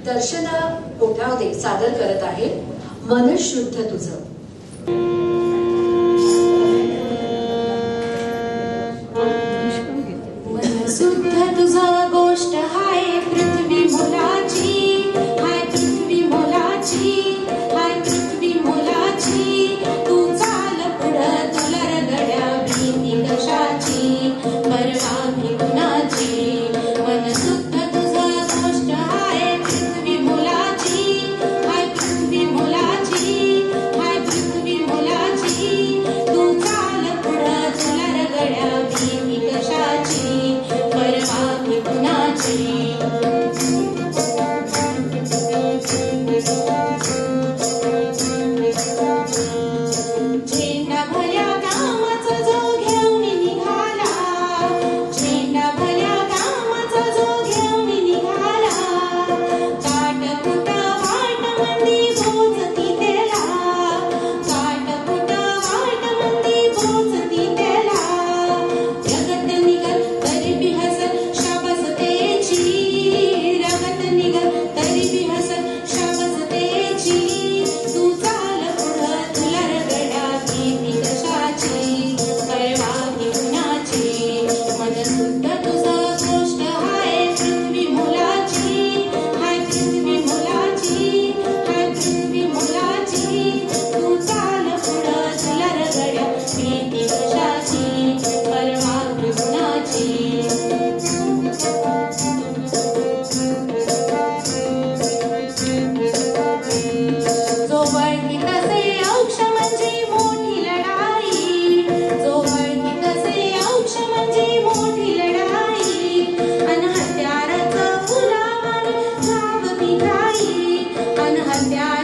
दर्शना कोठावदे सादर करत आहे मन शुद्ध तुझं. मन शुद्ध तुझं गोष्ट हाय पृथ्वी मोलाची, हाय पृथ्वी मोलाची, हाय पृथ्वी मोलाची. तू चाल पुढं तुला रगड्या भीती कशाची, परवा भी कुणाची. मन शुद्ध तुझं गोष्ट हाय पृथ्वी मोलाची, हाय पृथ्वी मोलाची, हाय पृथ्वी मोलाची. तू चाल पुढं तुला रगड्या भीती कशाची, परवा भी कुणाची. झेंडा भल्या कामाचा जो घेऊन निघाला, झेंडा भल्या कामाचा जो घेऊन निघाला. काटकुट वाट मंदी बोचती त्याला, काटकुट वाट मंदी बोचती त्याला. रगत निघल तरी बी हसल शाबास त्याची, रगत निघल तरी बी हसल शाबास त्याची. तू चाल पुढं तुला रगड्या भीती कशाची, परवा भी कुणाची. मन शुद्ध तुझं गोष्ट हाय पृथ्वी मोलाची, हाय पृथ्वी मोलाची, हाय पृथ्वी मोलाची. तू चाल पुढं तुला रगड्या भीती कशाची, परवा भी कुणाची. जो वळती तसे औक्ष म्हणजे मोठी लढाई, जो वळती तसे औक्ष म्हणजे मोठी लढाई. अन हत्याराचं फुलावानी धाव ती घाई, अन हत्यार